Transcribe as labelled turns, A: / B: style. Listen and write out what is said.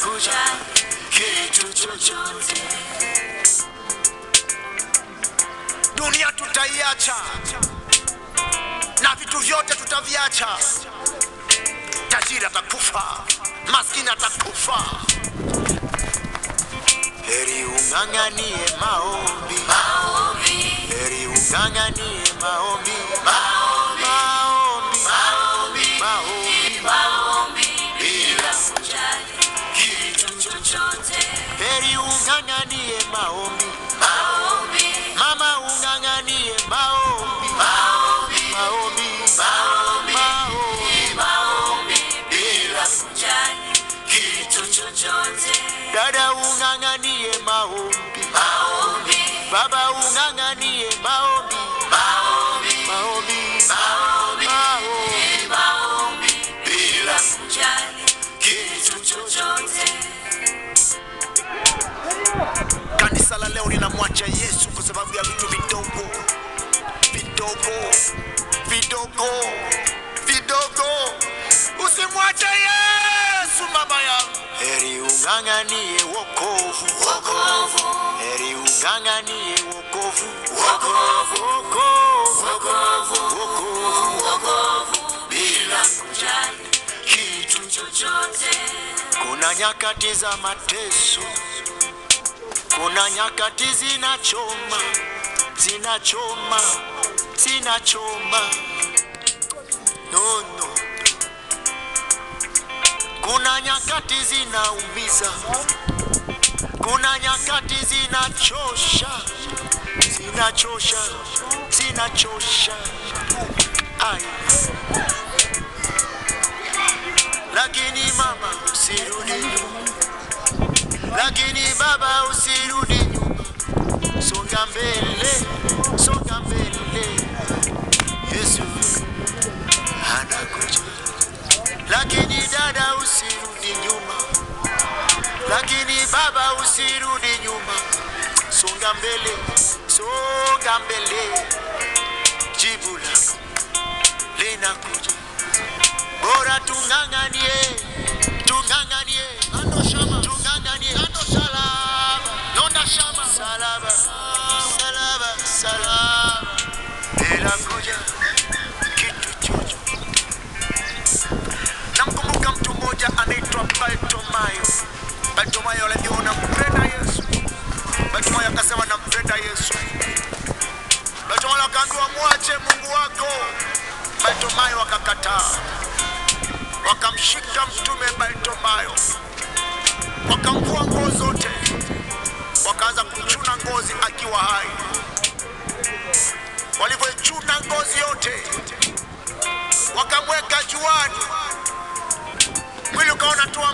A: kujali kitu chochote. Dunia tutaiacha na vitu vyote tutaviacha. Tajiri atakufa, maskini atakufa. Heri ung'ang'anie maombi, maombi. Heri ung'ang'anie maombi, maombi, maombi, maombi, maombi, maombi, bila kujali kitu chochote. Heri ung'ang'anie maombi, maombi. Mama ung'ang'anie maombi, maombi, maombi, maombi, maombi, maombi, bila kujali kitu chochote. Dada ung'ang'anie maombi, maombi. Baba ung'ang'anie maombi, maombi, maombi, maombi, maombi, maombi, bila kujali kitu chochote. Kanisa la leo linamwacha Yesu kwa sababu ya vitu vidogo, vidogo, vidogo, vidogo. Usimwache Yesu mama yangu. Heri ung'ang'anie wokovu, wokovu. Heri ung'ang'anie wokovu, wokovu, wokovu, wokovu, wokovu, wokovu, bila kujali kitu chochote. Kuna nyakati za mateso, kuna nyakati zinachoma, zinachoma, zinachoma. No, no. Kuna nyakati zinaumiza, kuna nyakati zinachosha, zinachosha, zinachosha. Ai. Lakini mama usirudi nyuma, lakini baba usirudi nyuma. Songa mbele, songa mbele. Yesu anakuja. Lakini dada usirudi nyuma, lakini baba usirudi nyuma. Songa mbele, songa mbele. Jibu lako linakuja. Bora tung'ang'anie, tung'ang'anie. Ando shama, tung'ang'anie. Ando salama, nonda shama. Salama, salama, salama. Linakuja kitu chochote. Namkumbuka mtu mmoja anaitwa Bartimayo. Bartimayo aliona mpenda Yesu. Bartimayo akasema nampenda Yesu. Bartimayo akaambiwa muache Mungu wako. Bartimayo akakataa. Wakamshika mtume Bartimayo, wakamvua nguo zote, wakaanza kuchuna ngozi akiwa hai. Walivyochuna ngozi yote, wakamweka juani, mwili ukaona tu